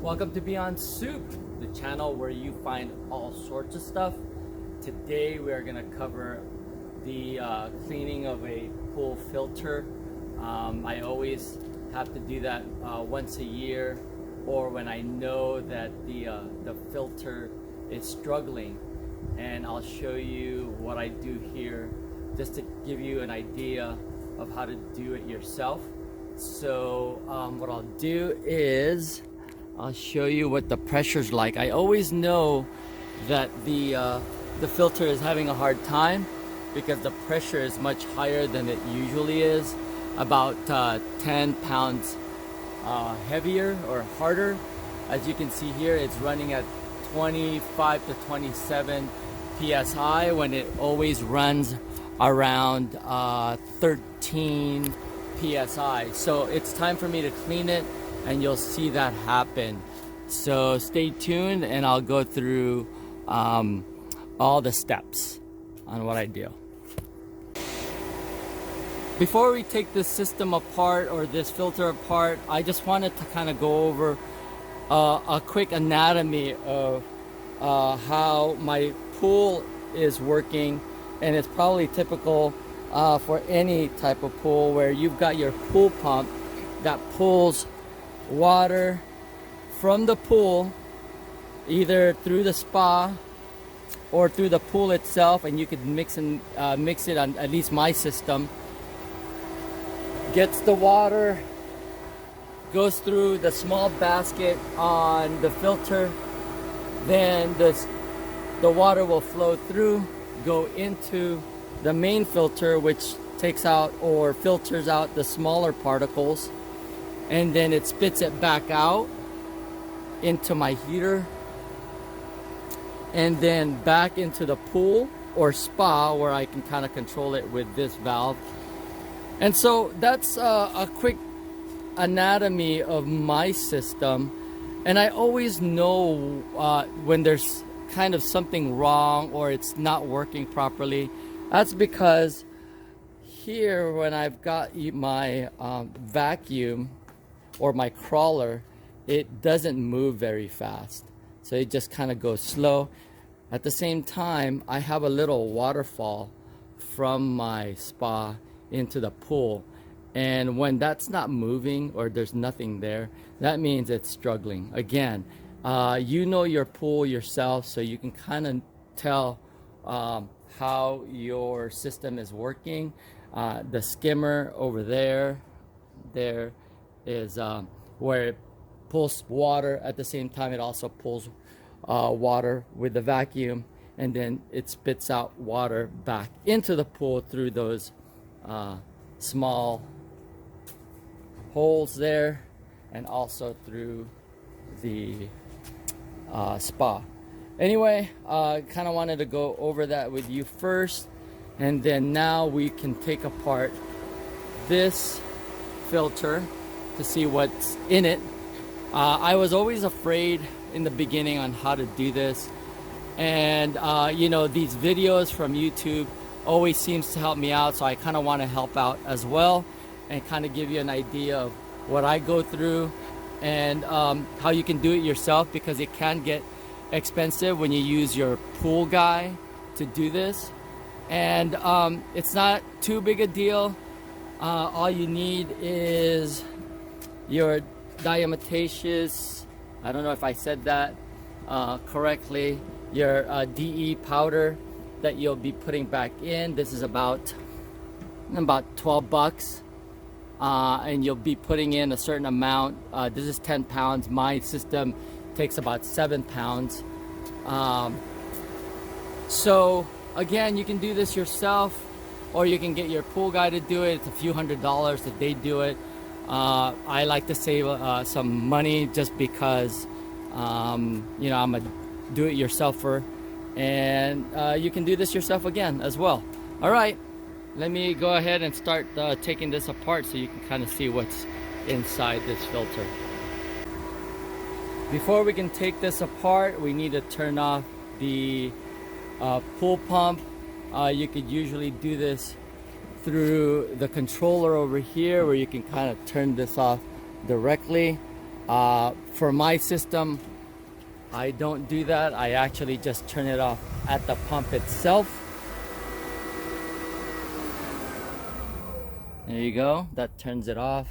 Welcome to Beyond Soup, the channel where you find all sorts of stuff. Today we are going to cover the cleaning of a pool filter. I always have to do that once a year, or when I know that the filter is struggling, and I'll show you what I do here just to give you an idea of how to do it yourself. So what I'll do is I'll show you what the pressure's like. I always know that the filter is having a hard time because the pressure is much higher than it usually is, about 10 pounds heavier or harder. As you can see here, it's running at 25 to 27 psi when it always runs around 13 psi. So it's time for me to clean it, and you'll see that happen. So stay tuned and I'll go through all the steps on what I do. Before we take this system apart, or this filter apart, I just wanted to kind of go over a quick anatomy of how my pool is working. And it's probably typical for any type of pool, where you've got your pool pump that pulls water from the pool either through the spa or through the pool itself, and you could mix it on at least my system. Gets the water, goes through the small basket on the filter, then the water will flow through, go into the main filter, which takes out or filters out the smaller particles, and then it spits it back out into my heater, and then back into the pool or spa, where I can kind of control it with this valve. And so that's a quick anatomy of my system. And I always know when there's kind of something wrong or it's not working properly. That's because here, when I've got my vacuum or my crawler, it doesn't move very fast. So it just kind of goes slow. At the same time, I have a little waterfall from my spa into the pool. And when that's not moving or there's nothing there, that means it's struggling. Again, you know your pool yourself, so you can kind of tell how your system is working. The skimmer over there is where it pulls water. At the same time, it also pulls water with the vacuum, and then it spits out water back into the pool through those small holes there, and also through the spa. Anyway, kind of wanted to go over that with you first, and then now we can take apart this filter to see what's in it. I was always afraid in the beginning on how to do this, and you know, these videos from YouTube always seems to help me out, so I kind of want to help out as well and kind of give you an idea of what I go through and how you can do it yourself, because it can get expensive when you use your pool guy to do this. And it's not too big a deal. All you need is your Diatomaceous, I don't know if I said that correctly, your DE powder that you'll be putting back in. This is about 12 bucks. And you'll be putting in a certain amount. This is 10 pounds. My system takes about 7 pounds. So again, you can do this yourself, or you can get your pool guy to do it. It's a few $100s that they do it. I like to save some money just because you know, I'm a do-it-yourselfer, and you can do this yourself again as well. All right, let me go ahead and start taking this apart so you can kind of see what's inside this filter. Before we can take this apart, we need to turn off the pool pump. You could usually do this through the controller over here, where you can kind of turn this off directly. For my system, I don't do that. I actually just turn it off at the pump itself. There you go, that turns it off.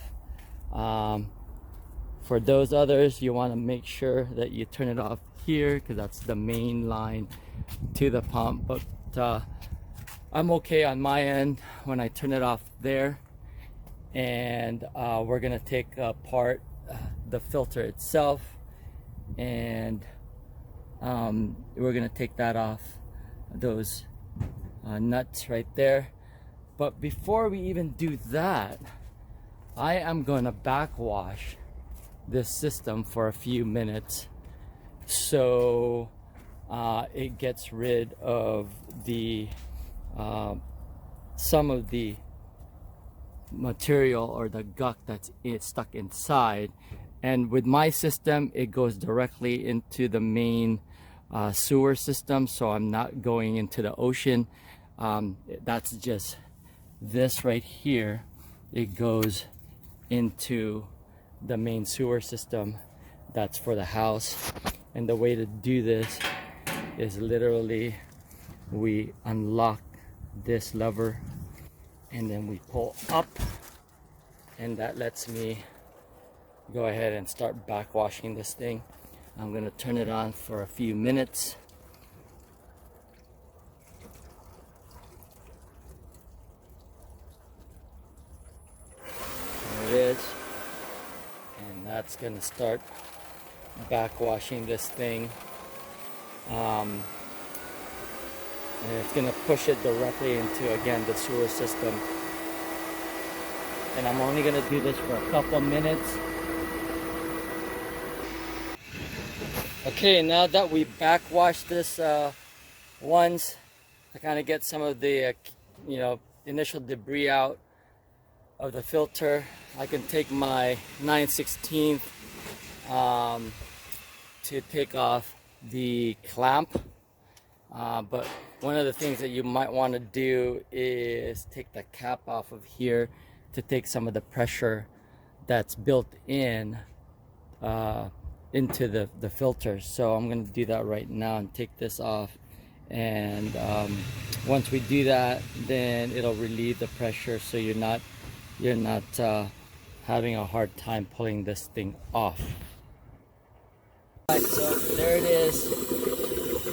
For those others, you want to make sure that you turn it off here, because that's the main line to the pump. But I'm okay on my end when I turn it off there. And we're gonna take apart the filter itself, and we're gonna take that off, those nuts right there. But before we even do that, I am gonna backwash this system for a few minutes, so it gets rid of the some of the material or the gunk that's stuck inside. And with my system, it goes directly into the main sewer system, so I'm not going into the ocean. That's just this right here. It goes into the main sewer system that's for the house. And the way to do this is literally we unlock this lever and then we pull up, and that lets me go ahead and start backwashing this thing. I'm gonna turn it on for a few minutes. There it is. And that's gonna start backwashing this thing. And it's gonna push it directly into, again, the sewer system. And I'm only gonna do this for a couple minutes. Okay, now that we backwash this once, to kind of get some of the initial debris out of the filter, I can take my 9/16 to take off the clamp. But one of the things that you might want to do is take the cap off of here to take some of the pressure that's built in into the filter. So I'm going to do that right now and take this off. And once we do that, then it'll relieve the pressure, so you're not having a hard time pulling this thing off. Alright, so there it is.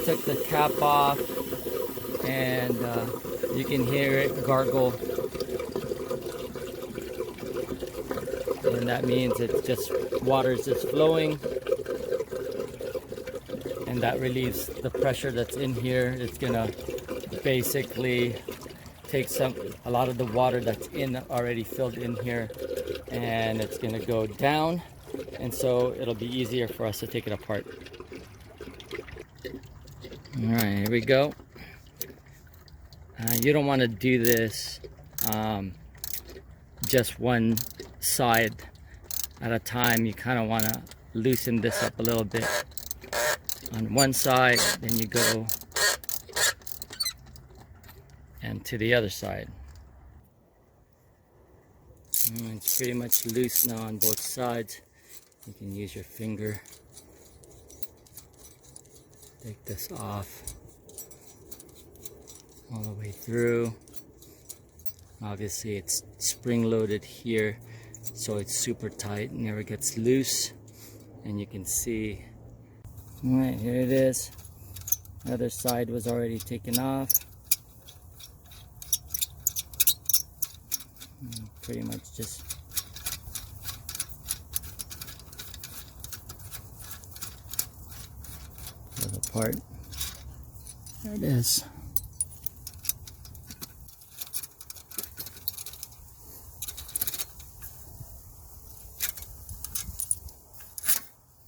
Took the cap off, and you can hear it gargle, and that means it's just water is just flowing, and that relieves the pressure that's in here. It's gonna basically take a lot of the water that's already filled in here, and it's gonna go down, and so it'll be easier for us to take it apart. Alright, here we go. You don't want to do this just one side at a time. You kind of want to loosen this up a little bit on one side, then you go and to the other side. It's pretty much loose now on both sides. You can use your finger. Take this off all the way through. Obviously it's spring loaded here, so it's super tight, never gets loose. And you can see, alright, here it is. The other side was already taken off. Pretty much just apart. There it is.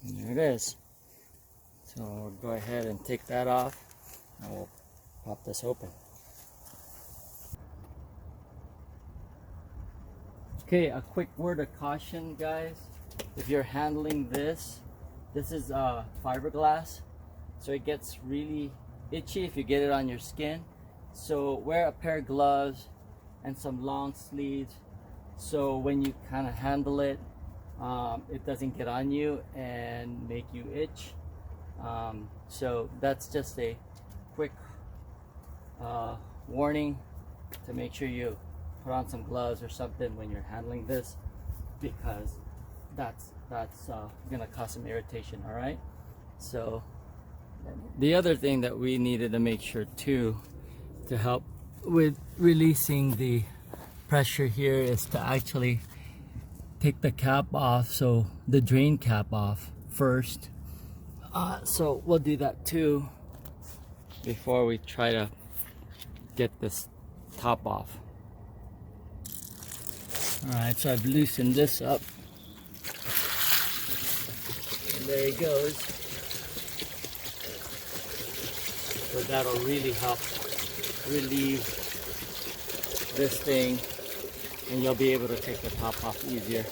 And there it is. So we'll go ahead and take that off, and we'll pop this open. Okay, a quick word of caution, guys. If you're handling this is fiberglass, so it gets really itchy if you get it on your skin. So wear a pair of gloves and some long sleeves, so when you kind of handle it, it doesn't get on you and make you itch. So that's just a quick warning to make sure you put on some gloves or something when you're handling this, because that's gonna cause some irritation. All right, so the other thing that we needed to make sure too, to help with releasing the pressure here, is to actually take the cap off, so the drain cap off first. So we'll do that too before we try to get this top off. Alright, so I've loosened this up. And there he goes. So that'll really help relieve this thing, and you'll be able to take the top off easier.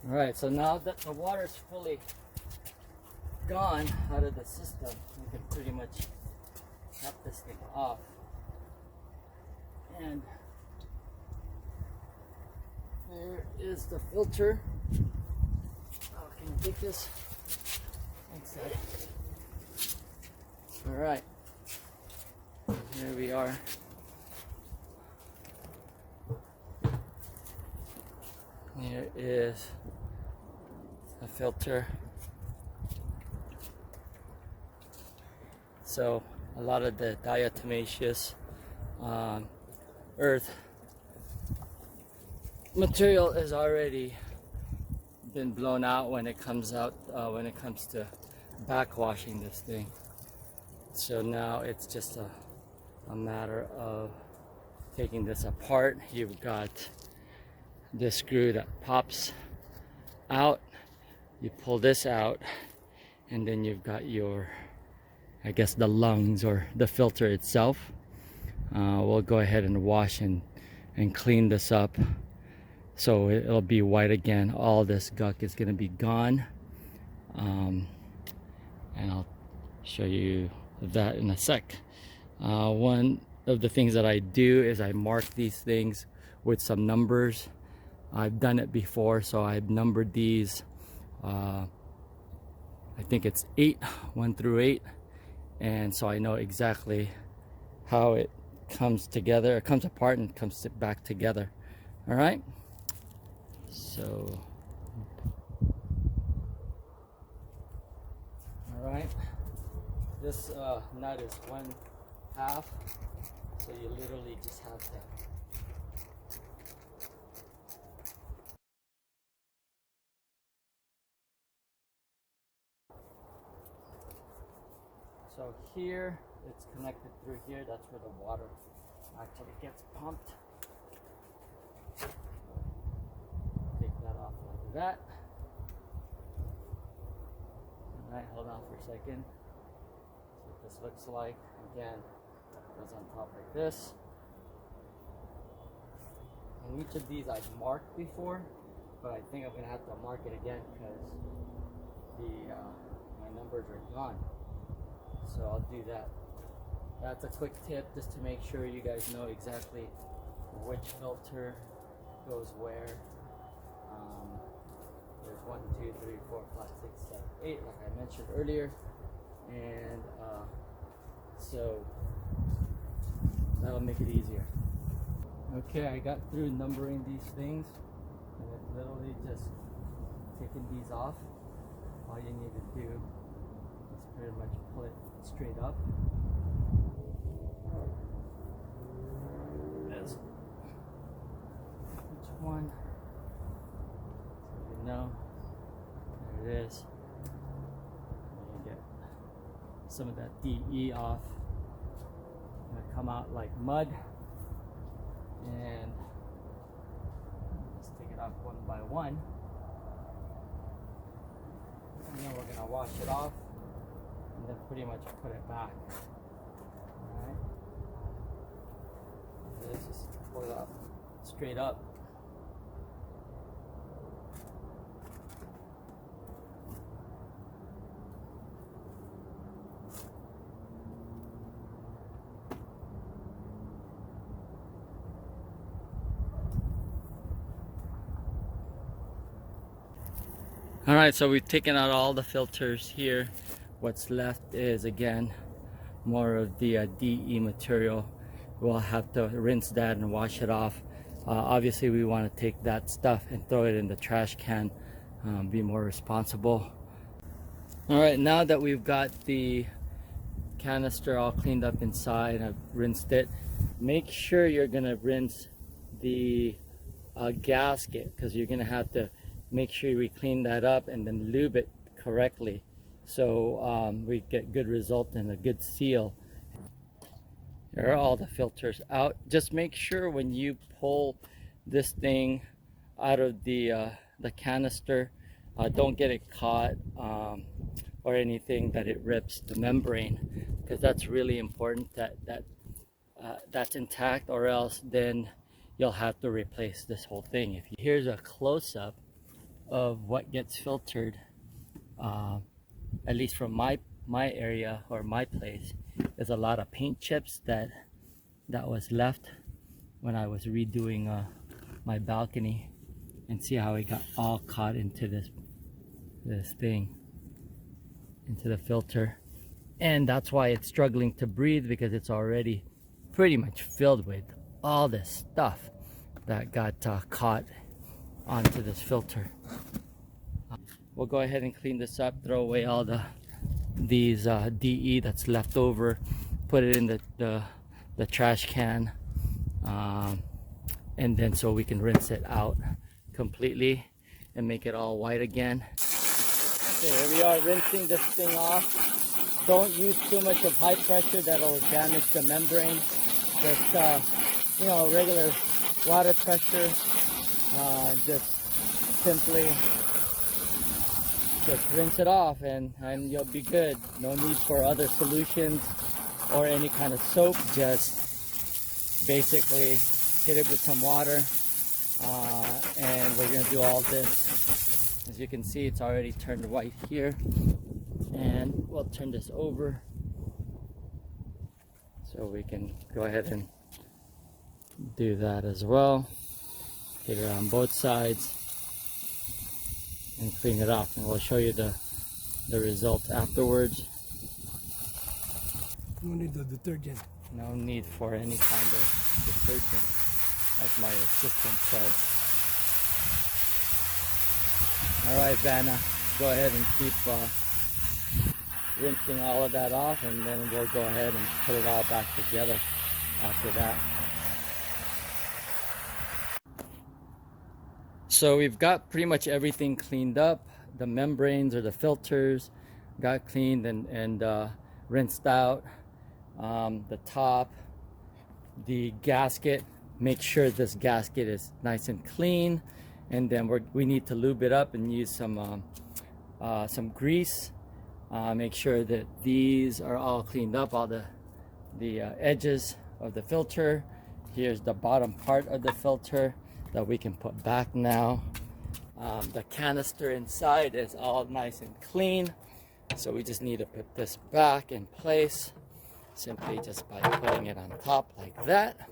Alright, so now that the water's fully gone out of the system, we can pretty much cap this thing off. And there is the filter. Oh, can you take this inside? Alright, here we are. Here is a filter. So a lot of the diatomaceous earth material has already been blown out when it comes out, when it comes to backwashing this thing. So now it's just a matter of taking this apart. You've got this screw that pops out, you pull this out, and then you've got your, I guess, the lungs or the filter itself. We'll go ahead and wash and clean this up so it'll be white again. All this gunk is going to be gone, and I'll show you that in a sec. One of the things that I do is I mark these things with some numbers. I've done it before, so I've numbered these. I think it's 1 through 8, and so I know exactly how it comes together. It comes apart and comes back together. All right. So, all right. This nut is 1/2, so you literally just have to. So here, it's connected through here. That's where the water actually gets pumped. Take that off like that. Alright, hold on for a second. See what this looks like. Again, it goes on top like this. And each of these I've marked before, but I think I'm going to have to mark it again because my numbers are gone. So I'll do that. That's a quick tip just to make sure you guys know exactly which filter goes where. There's 1, 2, 3, 4, 5, 6, 7, 8, like I mentioned earlier, and so that'll make it easier. Okay, I got through numbering these things, and it's literally just taking these off. All you need to do is pretty much pull it straight up. This. Which one? So you know. There it is. And you get some of that DE off. It's gonna come out like mud. And just take it off one by one. And then we're gonna wash it off and then pretty much put it back. Alright. This is pull it up straight up. All right, so we've taken out all the filters here. What's left is, again, more of the DE material. We'll have to rinse that and wash it off. Obviously, we want to take that stuff and throw it in the trash can. Be more responsible. All right, now that we've got the canister all cleaned up inside, I've rinsed it. Make sure you're gonna rinse the gasket, because you're gonna have to make sure we clean that up and then lube it correctly, so we get good result and a good seal. Here are all the filters out. Just make sure when you pull this thing out of the canister, don't get it caught or anything, that it rips the membrane, because that's really important that that's intact, or else then you'll have to replace this whole thing. Here's a close-up of what gets filtered, at least from my area or my place. There's a lot of paint chips that was left when I was redoing my balcony, and see how it got all caught into this thing, into the filter. And that's why it's struggling to breathe, because it's already pretty much filled with all this stuff that got caught onto this filter. We'll go ahead and clean this up, throw away all these DE that's left over, put it in the trash can, and then so we can rinse it out completely and make it all white again. Okay, here we are rinsing this thing off. Don't use too much of high pressure, that'll damage the membrane. Just regular water pressure. Just simply just rinse it off and you'll be good. No need for other solutions or any kind of soap. Just basically hit it with some water, and we're going to do all this. As you can see, it's already turned white here, and we'll turn this over so we can go ahead and do that as well. Hit it on both sides and clean it off, and we'll show you the result afterwards. No need the detergent. No need for any kind of detergent, as my assistant says. Alright, Vanna, go ahead and keep rinsing all of that off, and then we'll go ahead and put it all back together after that. So we've got pretty much everything cleaned up. The membranes or the filters got cleaned and rinsed out. The top, the gasket, make sure this gasket is nice and clean, and then we need to lube it up and use some grease. Make sure that these are all cleaned up, all the edges of the filter. Here's the bottom part of the filter that we can put back now. The canister inside is all nice and clean, so we just need to put this back in place simply just by putting it on top like that.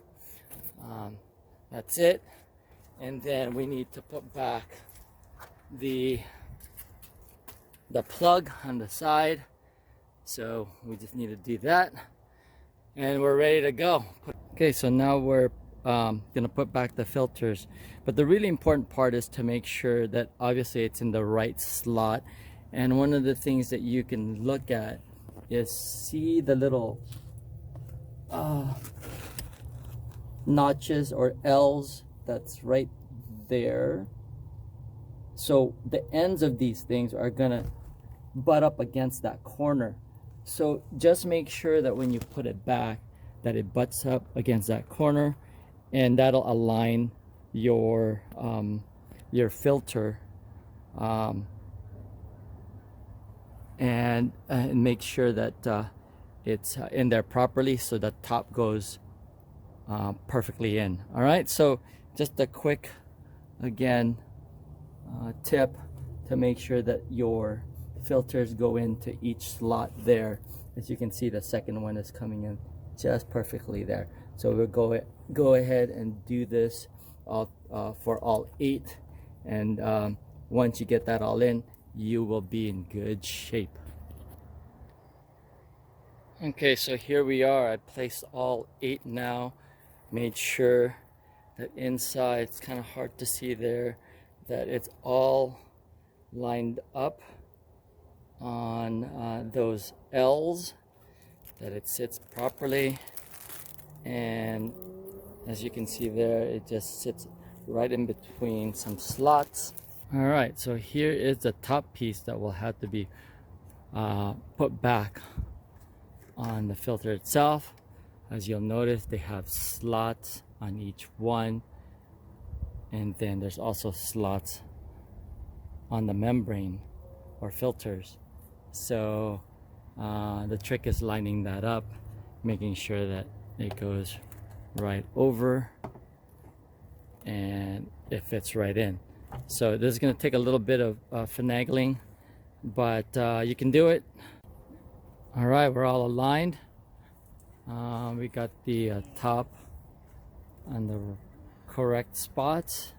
That's it. And then we need to put back the plug on the side, so we just need to do that, and we're ready to go. Okay, so now we're gonna put back the filters, but the really important part is to make sure that obviously it's in the right slot. And one of the things that you can look at is, see the little notches or L's that's right there. So the ends of these things are gonna butt up against that corner, so just make sure that when you put it back that it butts up against that corner, and that'll align your filter, and make sure that it's in there properly, so the top goes perfectly in. All right, so just a quick again tip to make sure that your filters go into each slot there. As you can see, the second one is coming in just perfectly there. So we'll go ahead and do this for all 8, and once you get that all in, you will be in good shape. Okay, so here we are. I placed all 8 now. Made sure that inside, it's kind of hard to see there, that it's all lined up on those L's, that it sits properly. And as you can see there, it just sits right in between some slots. All right, so here is the top piece that will have to be put back on the filter itself. As you'll notice, they have slots on each one, and then there's also slots on the membrane or filters. So the trick is lining that up, making sure that it goes right over and it fits right in. So this is going to take a little bit of finagling, but you can do it. All right, we're all aligned. We got the top on the correct spots,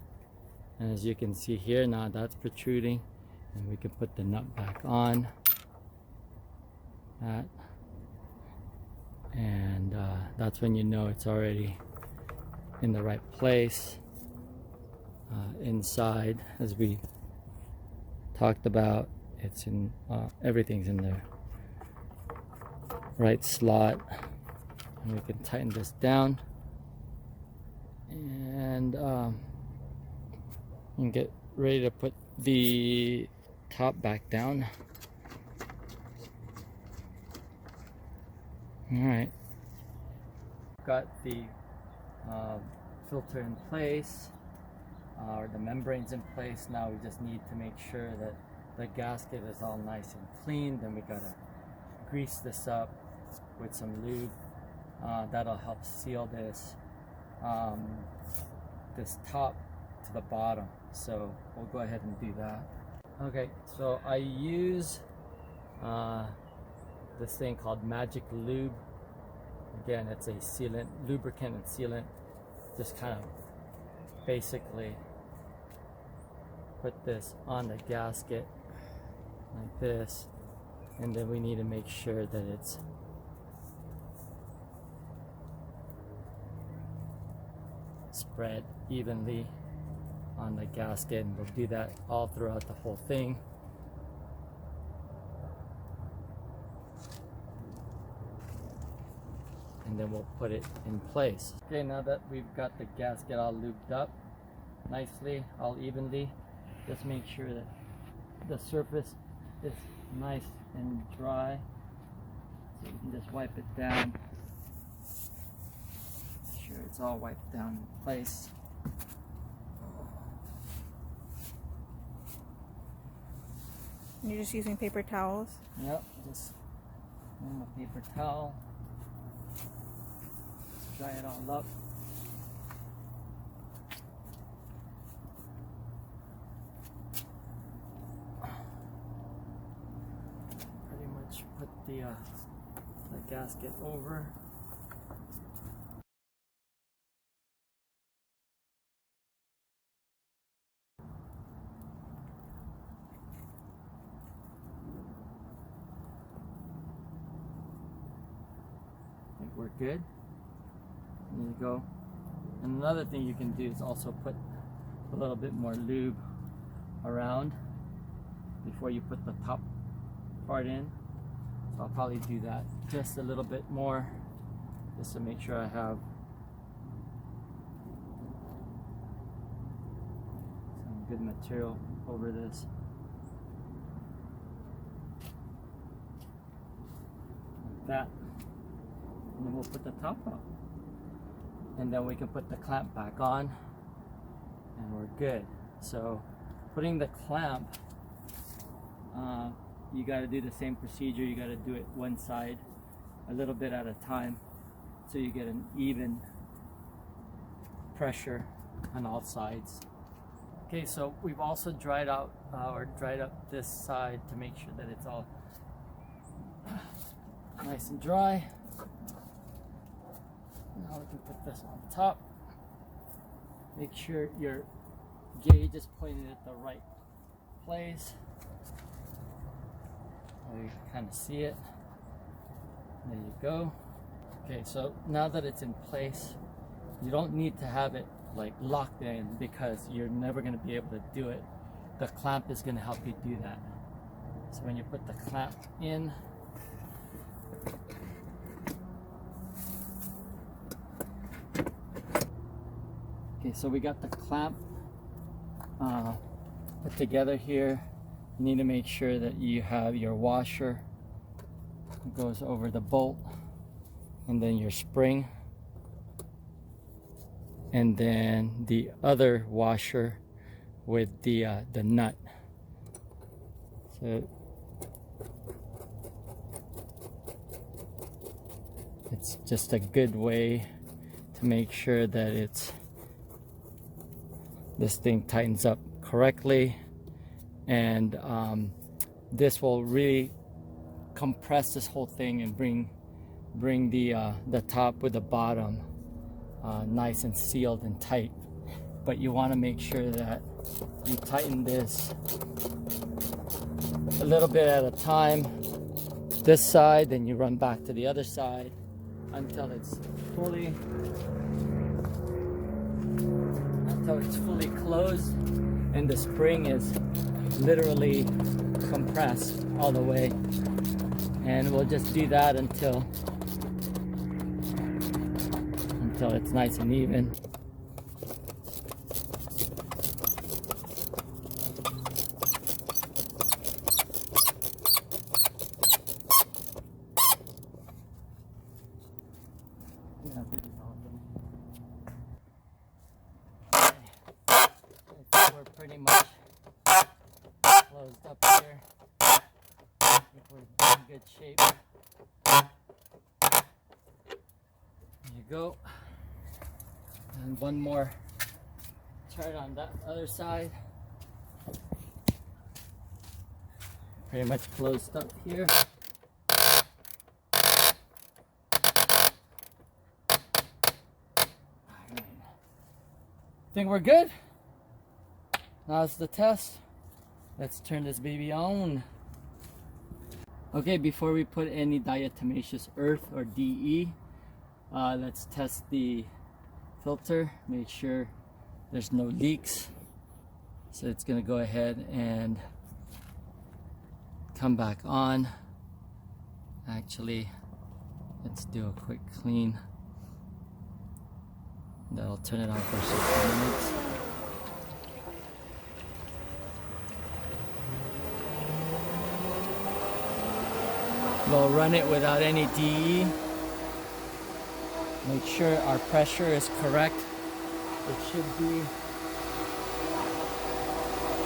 and as you can see here, now that's protruding, and we can put the nut back on that, and that's when you know it's already in the right place. Inside, as we talked about, it's in everything's in there right slot, and we can tighten this down and get ready to put the top back down. All right, got the filter in place, or the membranes in place. Now we just need to make sure that the gasket is all nice and clean. Then we gotta grease this up with some lube. That'll help seal this this top to the bottom. So we'll go ahead and do that. Okay, so I use this thing called Magic Lube. Again, it's a sealant, lubricant and sealant. Just kind of basically put this on the gasket like this, and then we need to make sure that it's spread evenly on the gasket, and we'll do that all throughout the whole thing. And then we'll put it in place. Okay, now that we've got the gasket all lubed up nicely, all evenly, just make sure that the surface is nice and dry. So you can just wipe it down. Make sure it's all wiped down in place. You're just using paper towels? Yep, just normal paper towel. Dry it all up. Pretty much put the gasket over. I think we're good. There you go. And another thing you can do is also put a little bit more lube around before you put the top part in. So I'll probably do that just a little bit more, just to make sure I have some good material over this. Like that. And then we'll put the top on. And then we can put the clamp back on, and we're good. So putting the clamp, you got to do the same procedure. You got to do it one side a little bit at a time, so you get an even pressure on all sides. Okay, so we've also dried up this side to make sure that it's all nice and dry. Now we can put this on top. Make sure your gauge is pointed at the right place. you can kind of see it. There you go. Okay, so now that it's in place, you don't need to have it like locked in because you're never going to be able to do it. The clamp is going to help you do that. So when you put the clamp in, okay, so we got the clamp put together here. You need to make sure that you have your washer. It goes over the bolt, and then your spring, and then the other washer with the nut. So it's just a good way to make sure that this thing tightens up correctly, and this will really compress this whole thing and bring the top with the bottom nice and sealed and tight. But you want to make sure that you tighten this a little bit at a time. This side, then you run back to the other side until it's fully closed and the spring is literally compressed all the way. And we'll just do that until it's nice and even. We're pretty much closed up here. I think we're in good shape. There you go. And one more turn on that other side. Pretty much closed up here. Alright. Think we're good? Now it's the test. Let's turn this baby on. Okay, before we put any diatomaceous earth or DE, let's test the filter, make sure there's no leaks. So it's gonna go ahead and come back on. Actually, let's do a quick clean. That'll turn it on for 60 minutes. We'll run it without any DE. Make sure our pressure is correct. It should be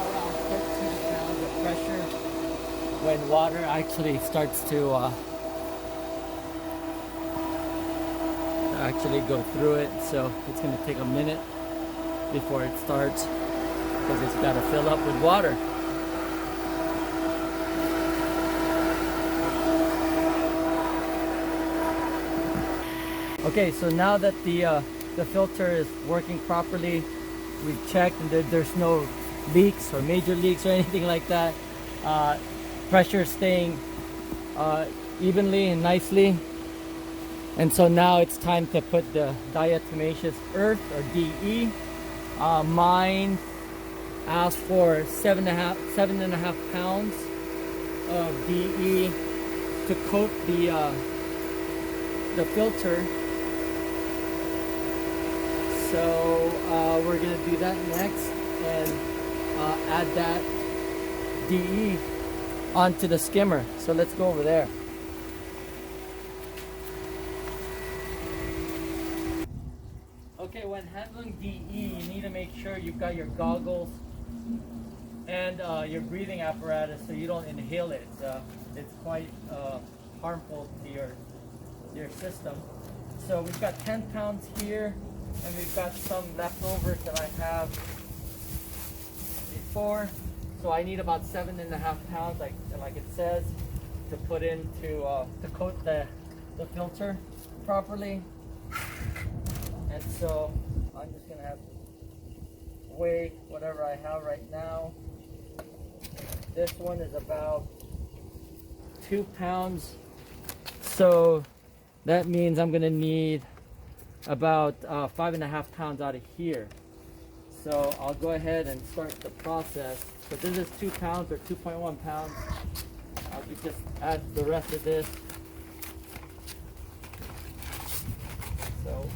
around 13 pounds of pressure when water actually starts to actually go through it. So it's going to take a minute before it starts because it's got to fill up with water. Okay, so now that the filter is working properly, we've checked and there's no leaks or major leaks or anything like that. Pressure is staying evenly and nicely. And so now it's time to put the diatomaceous earth or DE. Mine asked for 7.5 pounds of DE to coat the filter. So we're gonna do that next and add that DE onto the skimmer. So let's go over there. Okay, when handling DE, you need to make sure you've got your goggles and your breathing apparatus so you don't inhale it. It's quite harmful to your system. So we've got 10 pounds here, and we've got some leftovers that I have before. So I need about 7.5 pounds, like it says, to put into to coat the filter properly. And so I'm just gonna have to weigh whatever I have right now. This one is about 2 pounds. So that means I'm gonna need about 5.5 pounds out of here. So I'll go ahead and start the process. So this is 2 pounds or 2.1 pounds. I'll just add the rest of this. So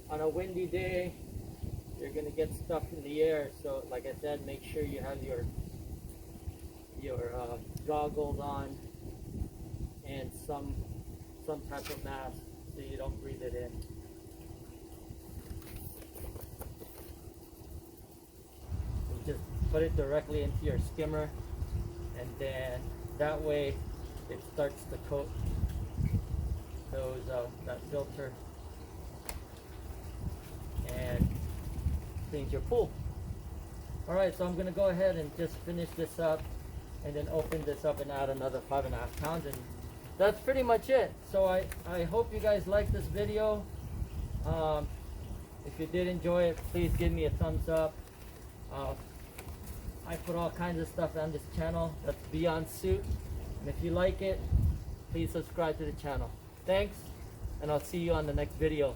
on a windy day, you're gonna get stuff in the air. So like I said, make sure you have your goggles on and some type of mask so you don't breathe it in. And just put it directly into your skimmer, and then that way it starts to coat those that filter and cleans your pool. All right, so I'm gonna go ahead and just finish this up and then open this up and add another 5.5 pounds, and that's pretty much it. So I hope you guys liked this video. If you did enjoy it, please give me a thumbs up. I put all kinds of stuff on this channel that's beyond suit, and if you like it, please subscribe to the channel. Thanks, and I'll see you on the next video.